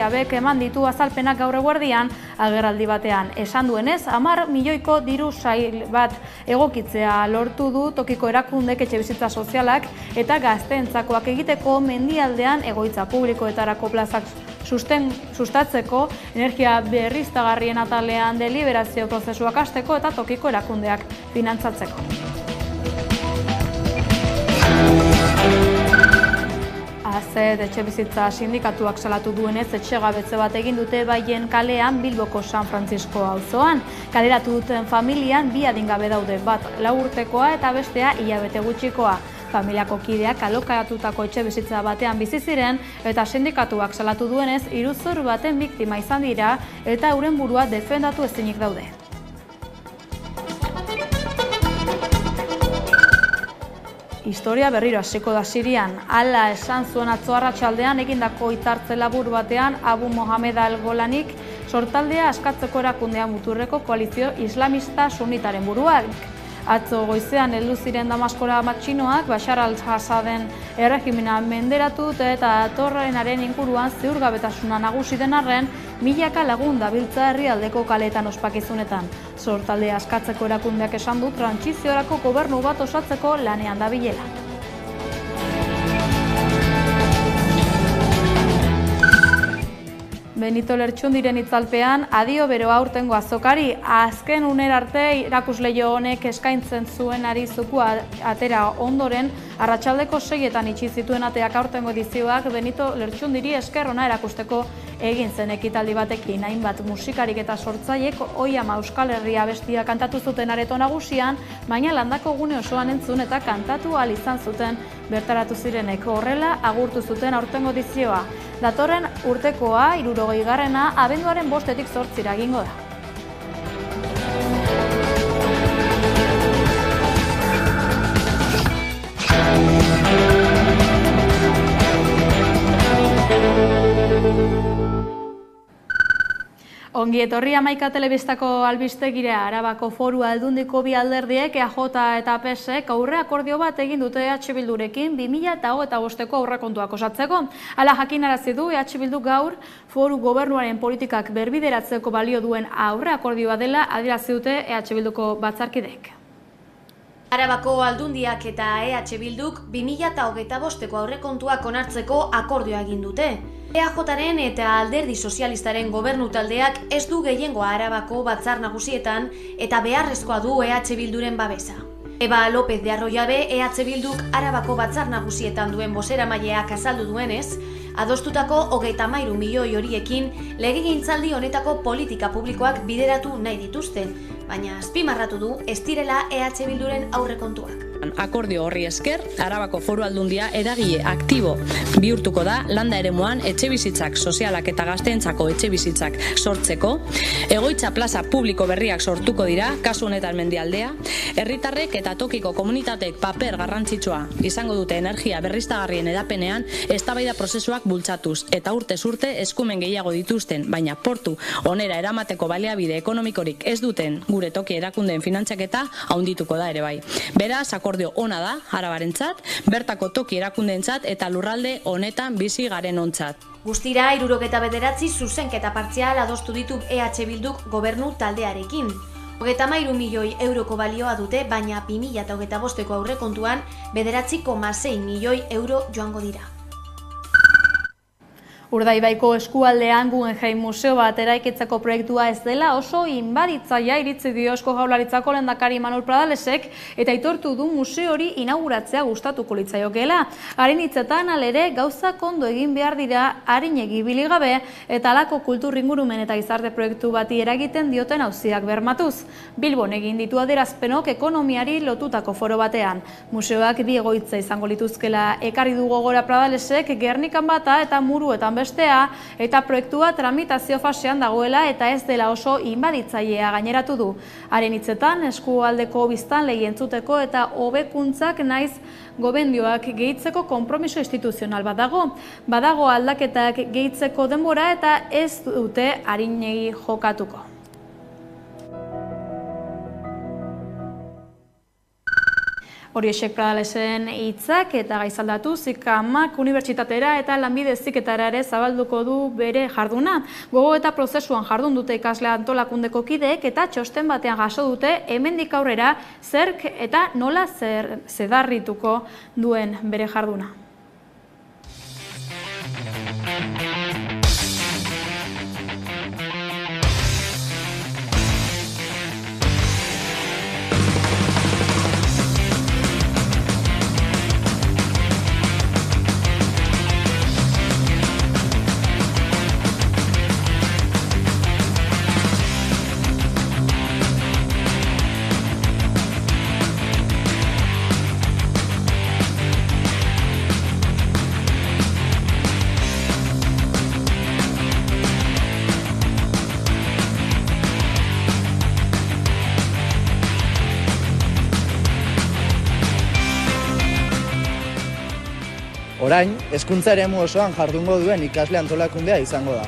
Abek eman ditu azalpenak gaur eguerdian agerraldi batean. Esan duenez, 10 milioiko diru sail bat egokitzea lortu du tokiko erakundek etxebizitza sozialak eta gazteentzakoak egiteko mendialdean egoitza publikoetarako plazak sustatzeko, energia berriztagarrien atalean deliberazio prozesuak hasteko eta tokiko erakundeak finantzatzeko. AZED etxebizitza sindikatuak salatu duenez etxegabetze bat egin dute Baien kalean Bilboko San Francisco auzoan. Kaleratu duten familian bi adingabe daude, bat 4 urtekoa eta bestea hilabete gutxikoa. Familiako kideak alokatutako etxebizitza batean bizi ziren eta sindikatuak salatu duenez iruzur baten biktima izan dira eta euren burua defendatu ezinik daude. Historia berriro hasiko da Sirian. Hala esan zuen atzo arratsaldean egindako hitzartze labur batean Abu Mohamed al-Golanik sortaldea askatzeko erakundea muturreko koalizio islamista sunnitaren buruak. Atzo goizean heldu ziren Damaskora matxinoak Bashar al-Assaden erregimena menderatu eta datorrenaren inguruan ziurgabetasuna nagusi den arren, milaka lagun dabiltza herrialdeko kaleetan ospakizunetan. Sortaldea askatzeko erakundeak esan du trantsiziorako gobernu bat osatzeko lanean dabilela. Benito Lertxundiren itzalpean, adio bero aurtengo azokari, azken unera arte irakusleio honek eskaintzen zuenari zukua atera ondoren, arratsaldeko 6etan itxi zituen ateak aurtengo edizioak Benito Lertxundiri esker ona erakusteko egin zen ekitaldi batekin. Hainbat musikarik eta sortzaiek Oiama Euskal Herria abestia kantatu zuten areto nagusian, baina landako gune osoan entzun eta kantatu ahal izan zuten bertaratu zirenek. Horrela agurtu zuten aurtengo edizioa. Datorren urtekoa, 60. abenduaren 5-etik 8 egingo da. Ongi etorri Hamaika telebistako albistegira. Arabako Foru Aldundiko bi alderdiek EAJ eta PSek aurre akordio bat egin dute EH Bildurekin 2025ko aurrekontuak osatzeko. Hala jakinarazi du EH Bildu gaur Foru Gobernuaren politikak berbideratzeko balio duen aurre akordioa dela adierazi dute EH Bilduko batzarkideek. Arabako Aldundiak eta EH Bilduk 2025ko aurrekontuak onartzeko akordioa egin dute. EAJaren eta Alderdi Sozialistaren gobernu taldeak ez du gehiengoa Arabako batzar nagusietan eta beharrezkoa du EH Bilduren babesa. Eba López de Arroyabe EH Bilduk Arabako batzar nagusietan duen bozeramaileak azaldu duenez, adostutako 33 milioi horiekin legegintzaldi honetako politika publikoak bideratu nahi dituzte, baina azpimarratu du ez direla EH Bilduren aurrekontuak. Akordio horri esker, Arabako Foru Aldundia eragile aktibo bihurtuko da landa eremuan etxebizitzak sozialak eta gazteentzako etxebizitzak sortzeko, egoitza plaza publiko berriak sortuko dira, kasu honetan mendialdea, herritarrek eta tokiko komunitateek paper garrantzitsua izango dute energia berriztagarrien edapenean eztabaida prozesuak bultzatuz eta urtez urte eskumen gehiago dituzten, baina portu onera eramateko baliabide ekonomikorik ez duten gure toki erakundeen finantzaketa handituko da ere bai. Beraz, akordio ona da Arabarentzat, bertako toki erakundeentzat eta lurralde honetan bizi garen ontzat. Guztira 69 zuzenketa partzial adostu ditu EH Bilduk gobernu taldearekin. 33 milioi euroko balioa dute, baina 2025ko aurrekontuan 9,6 milioi euro joango dira. Urdaibaiko eskualdean Guggenheim museo bat eraikitzeko proiektua ez dela oso inbaditzaia iritzi dio Eusko Jaurlaritzako lehendakari Manuel Pradalesek eta aitortu du museo hori inauguratzea gustatuko litzaiokeela. Haren hitzetan alere gauzak ondo egin behar dira arinegi ibili gabe eta halako kultur ingurumen eta gizarte proiektu bati eragiten dioten auziak bermatuz. Bilbon egin ditu adierazpenok ekonomiari lotutako foro batean. Museoak bi egoitza izango lituzkela ekarri du gogora Pradalesek, Gernikan bata eta Muruetan bestea, eta proiektua tramitazio fasean dagoela eta ez dela oso inbaditzailea gaineratu du. Haren hitzetan, eskualdeko biztanleei entzuteko eta hobekuntzak naiz gobendioak gehitzeko konpromiso instituzional bat dago. Badago aldaketak gehitzeko denbora eta ez dute arinegi jokatuko. Horiexek Pradalesen hitzak eta gaizaldatu Zikamak unibertsitatera eta lanbide heziketara ere zabalduko du bere jarduna. Gogo eta prozesuan jardun dute ikasle antolakundeko kideek eta txosten batean jaso dute hemendik aurrera zerk eta nola zedarrituko duen bere jarduna. Orain, hezkuntza eremu osoan jardungo duen ikasle antolakundea izango da.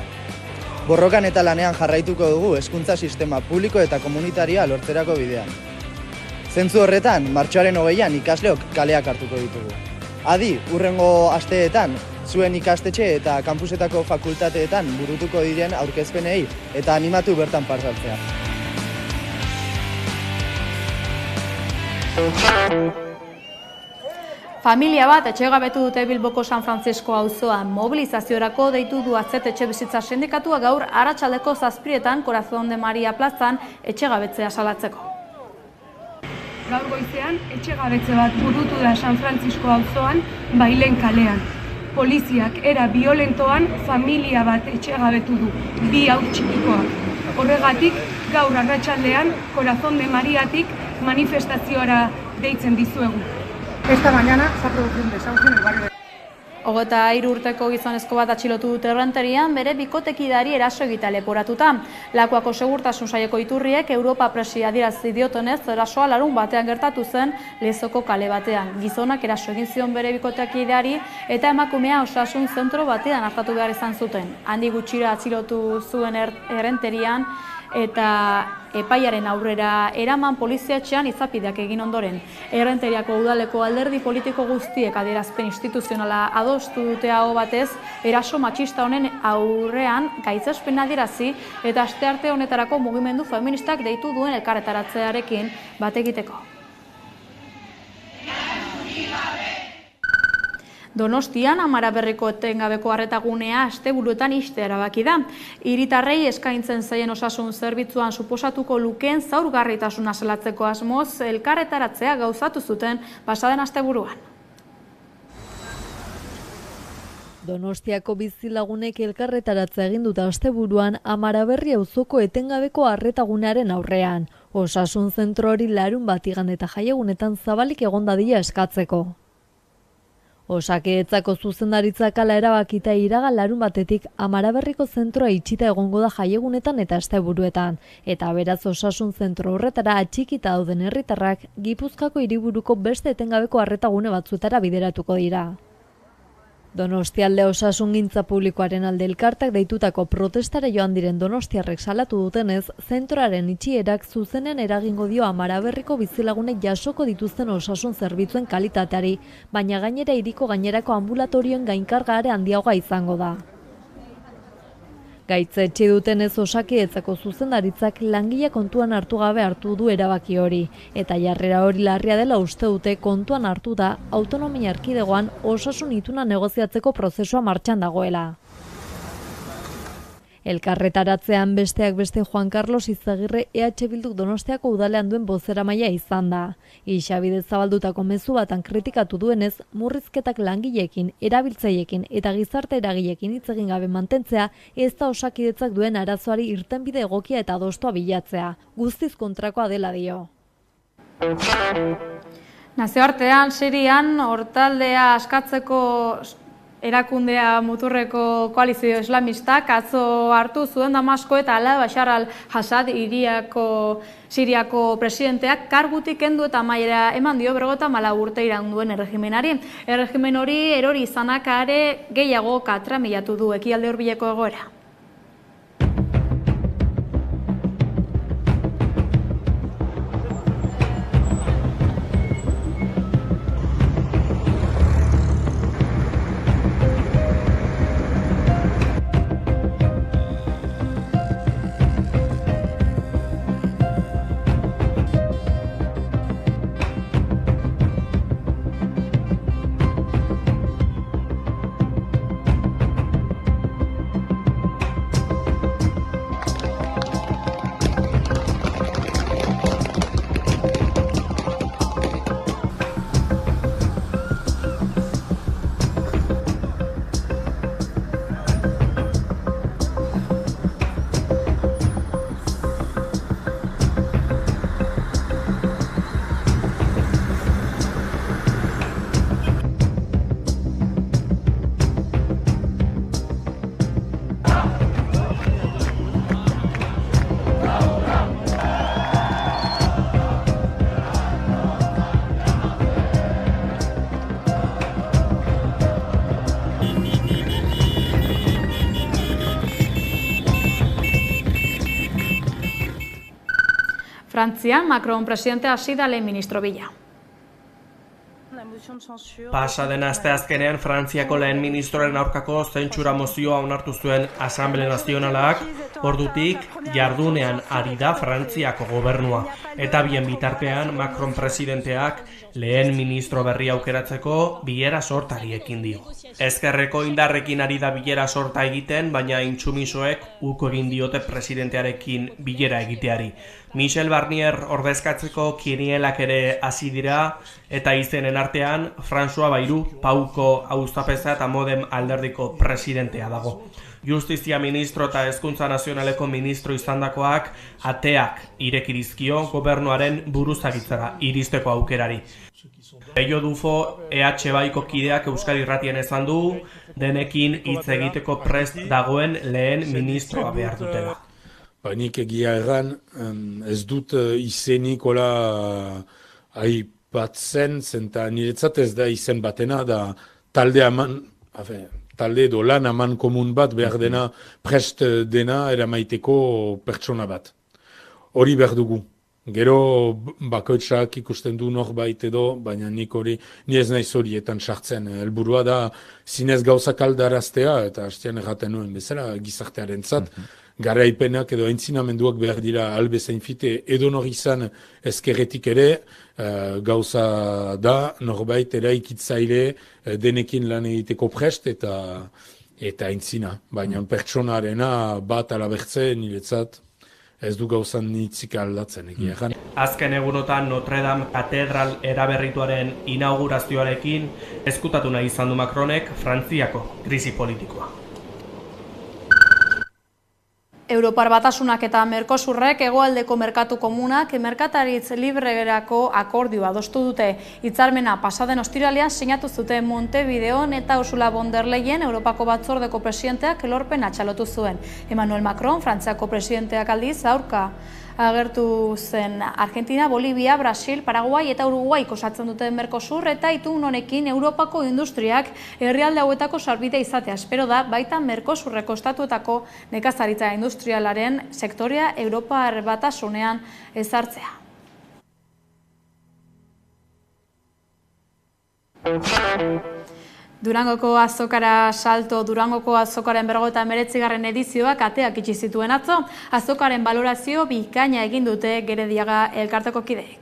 Borrokan eta lanean jarraituko dugu hezkuntza sistema publiko eta komunitarioa lortzerako bidean. Zentzu horretan, martxoaren 20an ikasleok kaleak hartuko ditugu. Adi, hurrengo asteetan, zuen ikastetxe eta kanpusetako fakultateetan burutuko diren aurkezpenei eta animatu bertan parte hartzea. Familia bat etxegabetu dute Bilboko San Francisco auzoan. Mobilizaziorako deitu du AZ Etxebizitza Sindikatua gaur arratsaldeko 7:00 Corazón de María plazan etxegabetzea salatzeko. Gaur goizean etxegabetze bat burutu da San Francisco auzoan Bailen kalean. Poliziak era biolentoan familia bat etxegabetu du, 2 haur txikikoak. Horregatik gaur arratsaldean Corazón de Mariatik manifestaziora deitzen dizuegu. Esta mañana se ha producido un desahucio en el barrio de... 23 urteko gizonezko bat atxilotu dute Errenterian bere bikotekidari eraso egitea leporatuta. Lakuako segurtasun saileko iturriek Europa Presi adierazi diotenez erasoa larun batean gertatu zen Lezoko kale batean. Gizonak eraso egin zion bere bikotekideari eta emakumea osasun zentro batean artatu behar izan zuten. Handi gutxira atxilotu zuen Errenterian eta epaiaren aurrera eraman poliziatxean izapideak egin ondoren. Errenteriako udaleko alderdi politiko guztiek adierazpen instituzionala adostu dute aho batez, eraso matxista honen aurrean gaitzespen adierazi eta astearte honetarako mugimendu feministak deitu duen elkarretaratzearekin bat egiteko. Donostian Amaraberriko etengabeko arretagunea asteburuetan ixtea erabaki da. Hiritarrei eskaintzen zaien osasun zerbitzuan suposatuko lukeen zaurgarritasuna salatzeko asmoz elkarretaratzea gauzatu zuten pasaden asteburuan. Donostiako bizilagunek elkarretaratzea egin dute asteburuan Amaraberri auzoko etengabeko arretagunearen aurrean. Osasun zentro hori larun bat igande eta jaiegunetan zabalik egon dadila eskatzeko. Osakidetzako zuzendaritzak hala erabakita iragan larun batetik Amaraberriko zentroa itxita egongo da jaiegunetan eta asteburuetan, eta beraz osasun zentro horretara atxikita dauden herritarrak Gipuzkoako hiriburuko beste etengabeko arretagune batzuetara bideratuko dira. Donostialde osasungintza publikoaren alde elkartak deitutako protestara joan diren donostiarrek salatu dutenez, zentroaren itxierak zuzenean eragingo dio Amaraberriko bizilagunek jasoko dituzten osasun zerbitzuen kalitateari, baina gainera hiriko gainerako ambulatorioen gainkarga handiagoa izango da. Gaitza etxe dutenez Osakidetzako zuzendaritzak langile kontuan hartu gabe hartu du erabaki hori, eta jarrera hori larria dela uste dute kontuan hartu da autonomia erkidegoan osasun ituna negoziatzeko prozesua martxan dagoela. Elkarretaratzean besteak beste Juan Carlos Izagirre EH Bilduk Donostiako udalean duen bozeramailea izan da. Ixabidez zabaldutako mezu batan kritikatu duenez, murrizketak langileekin, erabiltzaileekin eta gizarte eragileekin hitz egin gabe mantentzea ez da Osakidetzak duen arazoari irtenbide egokia eta adostua bilatzea. Guztiz kontrakoa dela dio. Nazioartean, Sirian, hortaldea askatzeko erakundea muturreko koalizio islamistak atzo hartu zuen Damasko eta ala Bashar al-Assad Siriako presidenteak kargutik kendu eta amaiera eman dio 54 urte iraun duen erregimenari. Erregimen hori erori izanak are gehiago katramilatu du ekialde hurbileko egoera. Frantzian, Macron presidente hasi da lehen ministro bila. Pasa den asteazkenean Frantziako lehen ministroaren aurkako zentsura mozioa onartu zuen Asanblea Nazionalak, ordutik jardunean ari da Frantziako gobernua. Eta bien bitartean Macron presidenteak lehen ministro berri aukeratzeko bilera sortari ekin dio. Ezkerreko indarrekin ari da bilera sorta egiten, baina intsumisoek uko egin diote presidentearekin bilera egiteari. Michel Barnier ordezkatzeko kinielak ere hasi dira, eta izenen artean François Bayrou Pauko auzapeza eta Modem alderdiko presidentea dago. Justizia ministro eta Hezkuntza Nazionaleko ministro izandakoak ateak irekirizkio gobernuaren buruzagitzara iristeko aukerari. Pello Dufo EH-baiko kideak Euskadi Irratien esan du, denekin hitz egiteko prest dagoen lehen ministroa behar dutela. Nik egia erran, ez dut izenik hola aipatzen, zenta niretzat ez da izen batena, da talde edo lan aman komun bat behar dena, prest dena eramaiteko pertsona bat. Hori behar dugu. Gero bakoitzak ikusten du norbait edo, baina ni ez naiz horietan sartzen. Helburua da zinez gauzak aldaraztea, eta hastean erraten nuen bezala gizartearen zat, garaipenak edo entzinamenduak behar dira albezain fite edo nor izan ezkerretik ere, gauza da norbait eraikitzaile denekin lan egiteko prest eta entzina. Baina pertsonarena bat alabertze niretzat ez du gauzan nitzik aldatzen egia. Azken egunotan Notre Dame katedral eraberrituaren inaugurazioarekin ezkutatu nahi izan du Macronek Frantziako krisi politikoa. Europar Batasunak eta Mercosurrek hegoaldeko merkatu komunak merkataritz libregerako akordioa adostu dute. Hitzarmena pasaden ostiralean sinatu zuten Montevideon eta Ursula von der Leyen Europako batzordeko presidenteak lorpen atxalotu zuen. Emmanuel Macron, Frantziako presidenteak aldiz aurka agertu zen. Argentina, Bolivia, Brasil, Paraguai eta Uruguai osatzen duten Mercosur eta itun honekin Europako industriak herrialde hauetako sarbidea izatea espero da, baita Mercosurreko estatuetako nekazaritza industrialaren sektorea Europar Batasunean ezartzea. Durangoko azokara salto, Durangoko azokaren 59. edizioak ateak itxi zituen atzo, azokaren balorazio bikaina egin dute Gerediaga elkarteko kideek.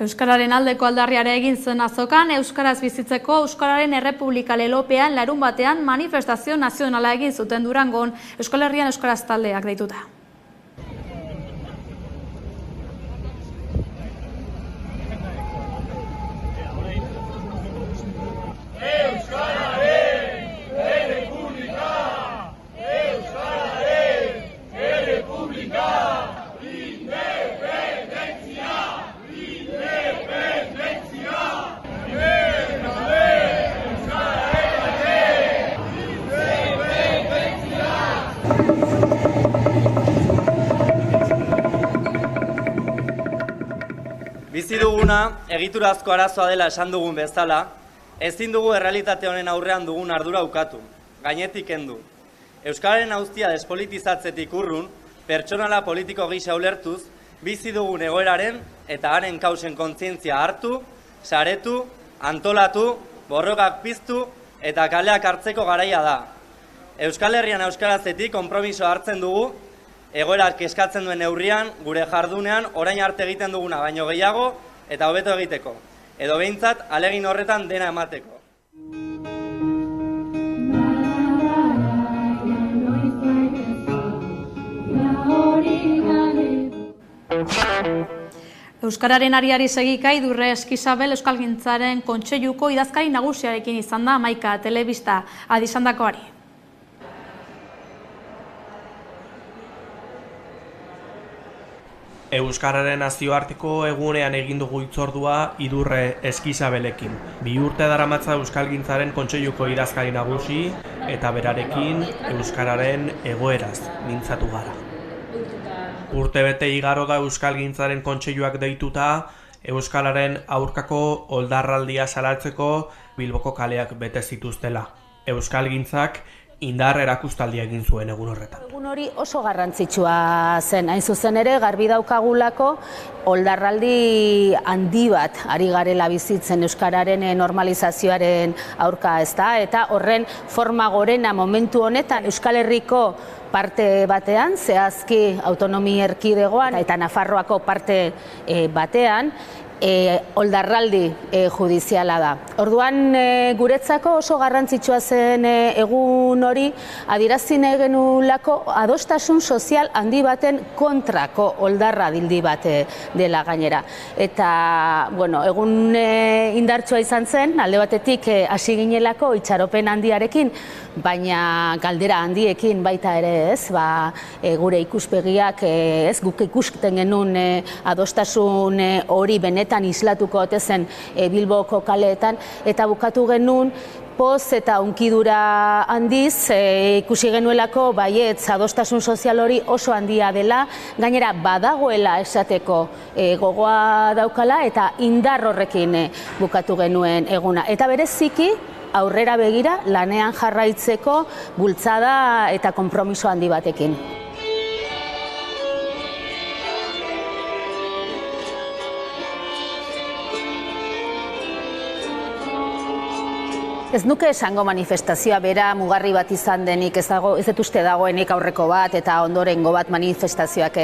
Euskararen aldeko aldarriare egin zen azokan, Euskaraz bizitzeko Euskararen Errepublika lelopean larun batean manifestazio nazionala egin zuten Durangon, Euskal Herrian Euskaraz taldeak deituta. duguna egiturazko arazoa dela esan dugun bezala, ezin dugu errealitate honen aurrean dugun ardura ukatu, gainetik kendu. Euskararen auzia despolitizatzetik urrun, pertsonala politiko gisa ulertuz, bizi dugun egoeraren eta haren kausen kontzientzia hartu, saretu, antolatu, borrokak piztu eta kaleak hartzeko garaia da. Euskal Herrian euskarazetik konpromiso hartzen dugu, egoerak eskatzen duen neurrian, gure jardunean, orain arte egiten duguna baino gehiago eta hobeto egiteko. Edo behintzat, ahalegin horretan dena emateko. Euskararen ariari segika Idurre Eskizabel Euskalgintzaren Kontseiluko idazkari nagusiarekin izan da Hamaika Telebista adizandakoari. Euskararen nazioarteko egunean egin dugu hitzordua Idurre Eskizabelekin. 2 urte daramatza Euskalgintzaren Kontseiluko idazkari nagusi eta berarekin euskararen egoeraz mintzatu gara. Urtebete igaro da Euskalgintzaren Kontseiluak deituta euskararen aurkako oldarraldia salatzeko Bilboko kaleak bete zituztela. Euskalgintzak indar erakustaldia egin zuen egun horretan. Egun hori oso garrantzitsua zen, hain zuzen ere garbi daukagulako oldarraldi handi bat ari garela bizitzen euskararen normalizazioaren aurka, ezta? Eta horren forma gorena momentu honetan Euskal Herriko parte batean, zehazki autonomia erkidegoan eta Nafarroako parte batean, oldarraldi judiziala da. Orduan guretzako oso garrantzitsua zen egun hori adierazi nahi genulako adostasun sozial handi baten kontrako oldarra dildi bat dela gainera. Eta, bueno, egun indartsua izan zen, alde batetik hasi ginelako itxaropen handiarekin, baina galdera handiekin baita ere, ez, gure ikuspegiak, ez, guk ikusten genuen adostasun hori benetan islatuko ote zen Bilboko kaleetan, eta bukatu genuen poz eta unkidura handiz ikusi genuelako baietz adostasun sozial hori oso handia dela, gainera badagoela esateko gogoa daukala eta indar horrekin bukatu genuen eguna. Eta bereziki aurrera begira lanean jarraitzeko bultzada eta konpromiso handi batekin. Ez nuke esango manifestazioa bera mugarri bat izan denik, ez dut uste dagoenik aurreko bat eta ondorengo bat manifestazioak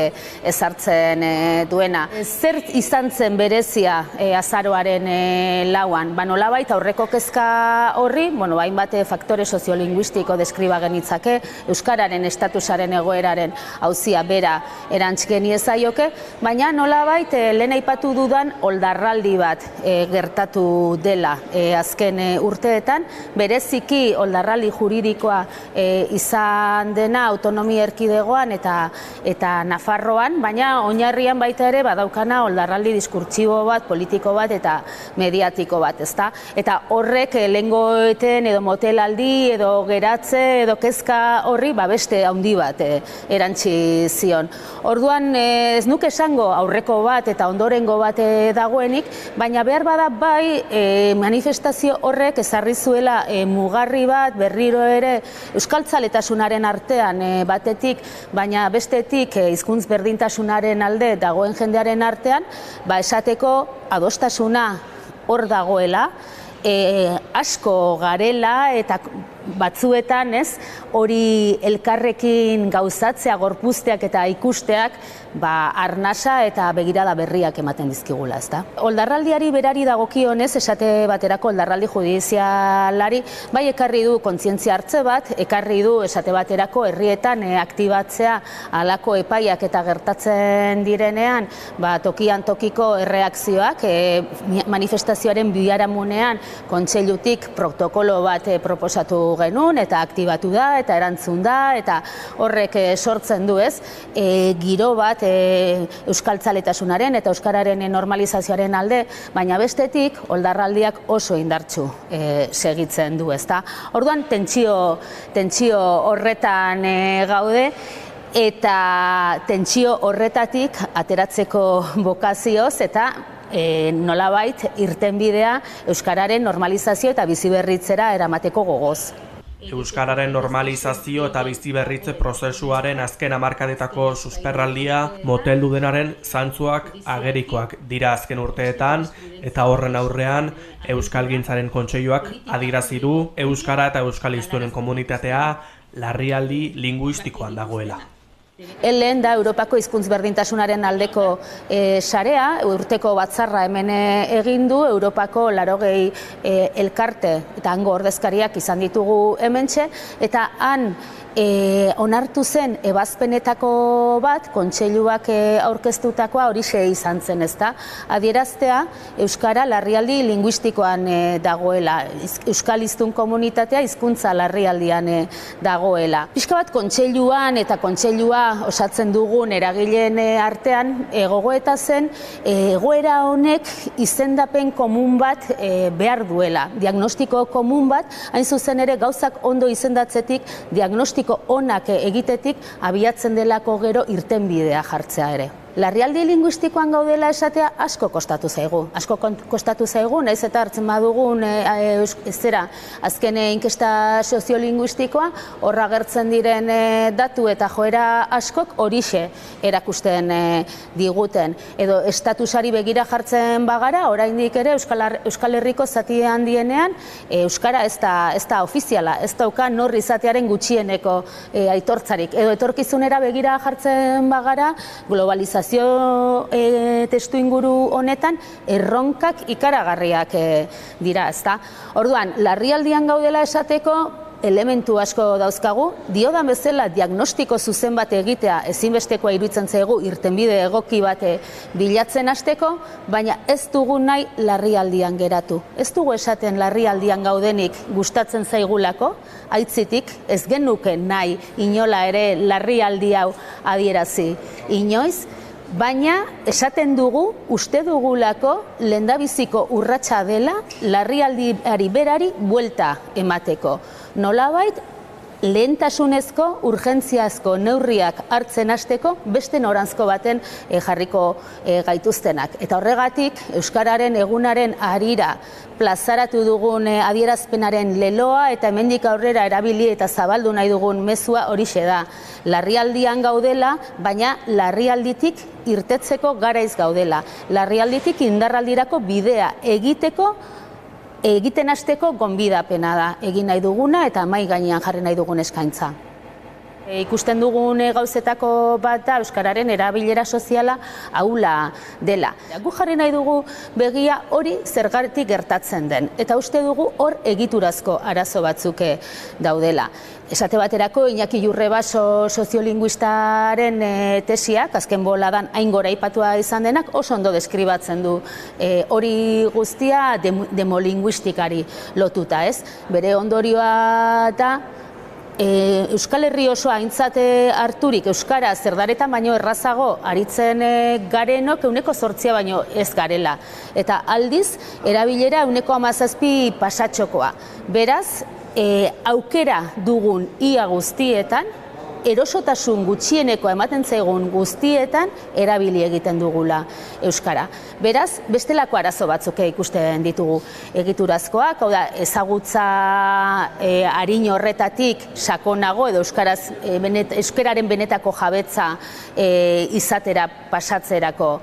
ezartzen duena. Zer izan zen berezia azaroaren 4an? Nolabait aurreko kezka horri, hainbat faktore soziolinguistiko deskriba genitzake, euskararen estatusaren egoeraren auzia bera erantz geniezaioke, baina nolabait lehen aipatu dudan oldarraldi bat gertatu dela azken urteetan, bereziki oldarraldi juridikoa izan dena autonomia erkidegoan eta Nafarroan, baina oinarrian baita ere badaukana oldarraldi diskurtsibo bat, politiko bat eta mediatiko bat, ezta? Eta horrek lehengoeten edo motelaldi edo geratze edo kezka horri beste handi bat erantzi zion. Orduan ez nuke esango aurreko bat eta ondorengo bat dagoenik, baina behar bada bai manifestazio horrek ezarri zuela mugarri bat berriro ere euskaltzaletasunaren artean batetik, baina bestetik hizkuntz berdintasunaren alde dagoen jendearen artean, esateko adostasuna hor dagoela, asko garela eta batzuetan, ez, hori elkarrekin gauzatzea, gorpuzteak eta ikusteak, arnasa eta begirada berriak ematen dizkigula, ezta? Oldarraldiari berari dagokionez, esate baterako oldarraldi judizialari, bai ekarri du kontzientzia hartze bat, ekarri du esate baterako herrietan aktibatzea halako epaiak eta gertatzen direnean, tokian tokiko erreakzioak, manifestazioaren biharamunean kontseilutik protokolo bat proposatu genuen eta aktibatu da eta erantzun da eta horrek sortzen du, ez, giro bat euskaltzaletasunaren eta euskararen normalizazioaren alde, baina bestetik oldarraldiak oso indartsu segitzen du, ezta? Orduan tentsio horretan gaude eta tentsio horretatik ateratzeko bokazioz eta nolabait irtenbidea euskararen normalizazio eta biziberritzera eramateko gogoz. Euskararen normalizazio eta biziberritze prozesuaren azken hamarkadetako susperraldia moteldu denaren zantzuak agerikoak dira azken urteetan, eta horren aurrean Euskalgintzaren Kontseiluak adierazi du euskara eta euskaliztunen komunitatea larrialdi linguistikoan dagoela. Lehen da Europako hizkuntz berdintasunaren aldeko sarea, urteko batzarra hemen egin du, Europako 80 elkarte eta hango ordezkariak izan ditugu hementxe, eta han onartu zen ebazpenetako bat, Kontseiluak aurkeztutakoa horixe izan zen, ezta? Adieraztea euskara larrialdi linguistikoan dagoela, euskaliztun komunitatea hizkuntza larrialdian dagoela. Pixka bat Kontseiluan eta Kontseilua osatzen dugun eragileen artean gogoeta zen egoera honek izendapen komun bat behar duela, diagnostiko komun bat, hain zuzen ere gauzak ondo izendatzetik, diagnostiko onak egitetik abiatzen delako gero irtenbidea jartzea ere. Larrialdi linguistikoan gaudela esatea asko kostatu zaigu, nahiz eta hartzen badugun azken inkesta soziolinguistikoa, horra agertzen diren datu eta joera askok horixe erakusten diguten. Edo estatusari begira jartzen bagara, oraindik ere Euskal Herriko zati handienean euskara ez da ofiziala, ez dauka nor izatearen gutxieneko aitortzarik. Edo etorkizunera begira jartzen bagara, globalizazio testu inguru honetan erronkak ikaragarriak dira, ezta? Orduan, larrialdian gaudela esateko elementu asko dauzkagu, diodan bezala diagnostiko zuzen bat egitea ezinbestekoa iruditzen zaigu irtenbide egoki bat bilatzen hasteko, baina ez dugu nahi larrialdian geratu. Ez dugu esaten larrialdian gaudenik gustatzen zaigulako, aitzitik ez genuke nahi inola ere larrialdi hau adierazi inoiz, baina esaten dugu, uste dugulako lehendabiziko urratsa dela larrialdiari berari buelta emateko. Nolabait, lehentasunezko, urgentziazko neurriak hartzen hasteko beste noranzko baten jarriko gaituztenak. Eta horregatik, Euskararen egunaren harira plazaratu dugun adierazpenaren leloa eta hemendik aurrera erabili eta zabaldu nahi dugun mezua horixe da. Larrialdian gaudela, baina larrialditik irtetzeko garaiz gaudela. Larrialditik indarraldirako bidea egiten hasteko gonbidapena da, egin nahi duguna eta mahai gainean jarri nahi dugun eskaintza. Ikusten dugun gauzetako bat da euskararen erabilera soziala ahula dela. Gu jarri nahi dugu begia hori zergatik gertatzen den, eta uste dugu hor egiturazko arazo batzuk daudela. Esate baterako, Iñaki Jurrebaso soziolinguistaren tesiak, azken boladan hain gora aipatua izan denak, oso ondo deskribatzen du hori guztia demolinguistikari lotuta, ez? Bere ondorioa da, Euskal Herri oso aintzate harturik euskara zerdaretan baino errazago aritzen garenok 8% baino ez garela. Eta aldiz, erabilera 17% pasatxokoa. Beraz, aukera dugun ia guztietan, erosotasun gutxieneko ematen zaigun guztietan erabili egiten dugula euskara. Beraz, bestelako arazo batzuk ikusten ditugu egiturazkoak, hau da, ezagutza arin horretatik sakonago edo euskararen benetako jabetza izatera pasatzerako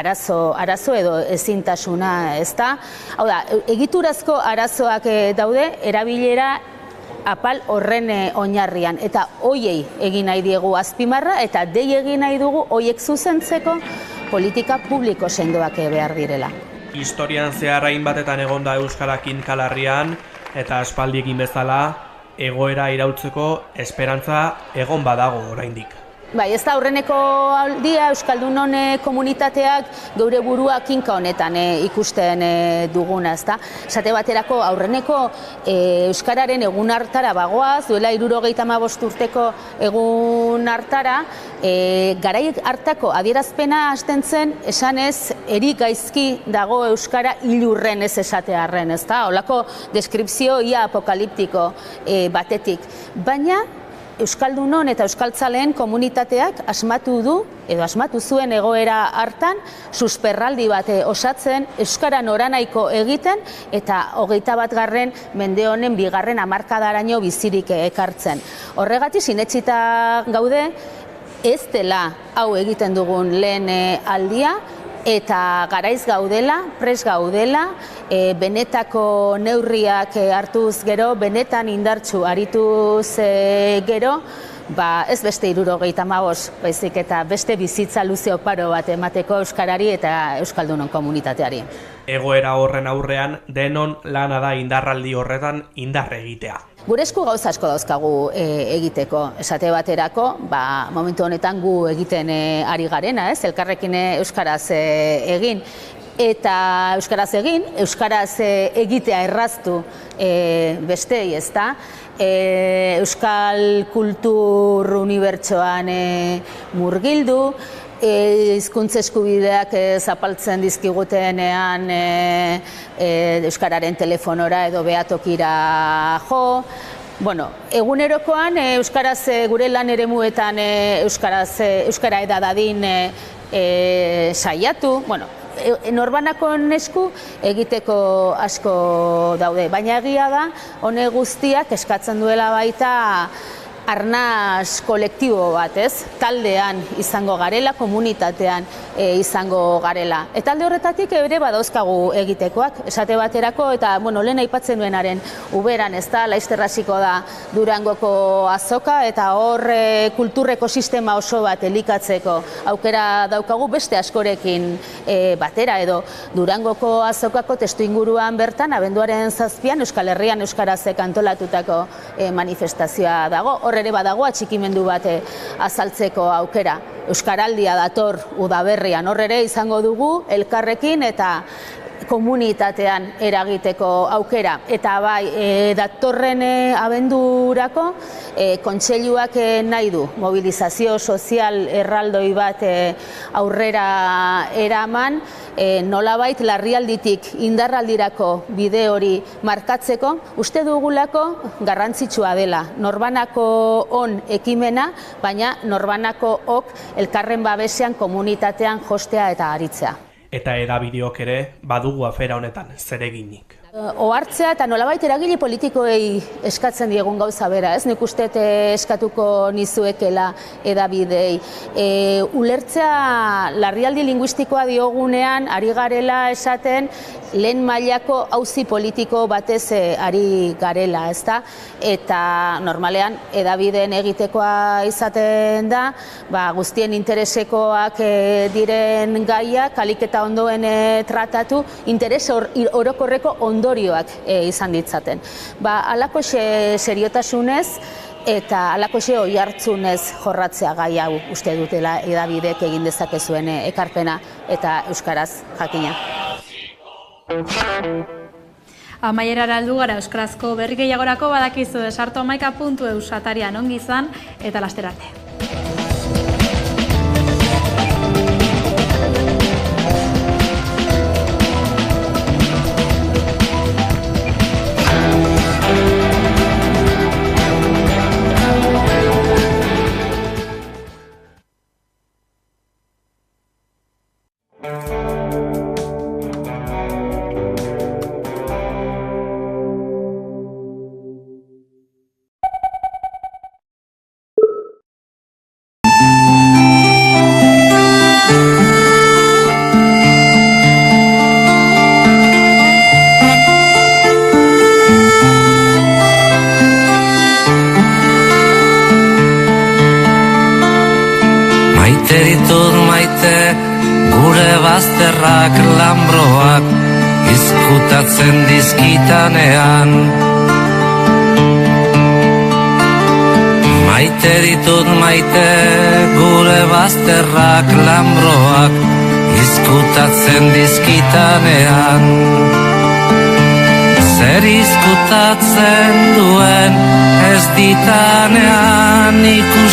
arazo edo ezintasuna, ezta? Hau da, egiturazko arazoak daude erabilera apal horren oinarrian, eta hoiei egin nahi diegu azpimarra, eta dei egin nahi dugu hoiek zuzentzeko politika publiko sendoak behar direla. Historian zehar hainbatetan egonda euskara kinkalarrian, eta aspaldi egin bezala, egoera irautzeko esperantza egon badago oraindik. Bai, ez da aurreneko aldia Euskaldunon komunitateak geure burua kinka honetan ikusten duguna, ezta? Esate baterako aurreneko euskararen egun hartara bagoaz, duela 75 urteko egun hartara, garai hartako adierazpena hasten zen, esanez, eri gaizki dago euskara ilurren ez esatearren, ezta? Holako deskripzio ia apokaliptiko batetik. Baina, Euskaldunon eta euskaltzaleen komunitateak asmatu zuen egoera hartan, susperraldi bat osatzen, euskara noranaiko egiten eta 21. mende honen 2. hamarkadaraino bizirik ekartzen. Horregatik sinetsita gaude, ez dela hau egiten dugun lehen aldia, eta garaiz gaudela, pres gaudela, benetako neurriak hartuz gero, benetan indartsu arituz gero, ez beste 75, baizik eta beste bizitza luze oparo bat emateko euskarari eta euskaldunon komunitateari. Egoera horren aurrean, denon lana da indarraldi horretan indar egitea. Gure esku gauza asko dauzkagu egiteko, esate baterako, momentu honetan gu egiten ari garena, elkarrekin euskaraz egin. Eta euskaraz egin, euskaraz egitea erraztu bestei, ezta? Euskal kultur unibertsoan murgildu, hizkuntza eskubideak zapaltzen dizkigutenean euskararen telefonora edo behatokira jo. Egunerokoan euskaraz gure lan eremuetan euskara edadadin saiatu, norbanakon esku egiteko asko daude, baina egia da, honek guztiak eskatzen duela baita arnaz kolektibo bat, taldean izango garela, komunitatean izango garela. Eta alde horretatik ere badauzkagu egitekoak, esate baterako, eta lehen aipatzen duenaren uberan, laizter hasiko da Durangoko azoka, eta hor kultur ekosistema oso bat elikatzeko aukera daukagu beste askorekin batera, edo Durangoko azokako testu inguruan bertan, abenduaren 7an Euskal Herrian euskarazek antolatutako manifestazioa dago, hor ere badago atxikimendu bat azaltzeko aukera. Euskaraldia dator udaberrian, hor ere izango dugu elkarrekin eta komunitatean eragiteko aukera. Eta datorren abendurako kontseiluak nahi du mobilizazio sozial erraldoi bat aurrera eraman, nolabait larrialditik indarraldirako bide hori markatzeko, uste dugulako garrantzitsua dela. Norbanako on ekimena, baina norbanako ok elkarren babesean komunitatean jostea eta aritzea. Eta edabideok ere badugu afera honetan zereginik. Ohartzea eta nolabait eragile politikoei eskatzen diegun gauza bera, nik uste eskatuko nizuekela edabidei. Ulertzea larrialdi linguistikoa diogunean ari garela esaten lehen mailako auzi politiko batez ari garela, ezta? Eta normalean edabideen egitekoa izaten da, guztien interesekoak diren gaiak, ahalik eta ondoen tratatu, interes orokorreko ondorioak izan ditzaten. Halako seriotasunez eta halako oihartzunez jorratzea gai hau uste dutela edabidek egin dezakezuen ekarpena eta euskaraz jakina. Amaierara heldu gara euskarazko berri gehiagorako badakizu sartu11.eus atarian ongi izan eta laster arte. Gure bazterrak lambroak izkutatzen dizkitanean. Maite ditut maite, gure bazterrak lambroak izkutatzen dizkitanean. Zer izkutatzen duen ez ditanean ikusten.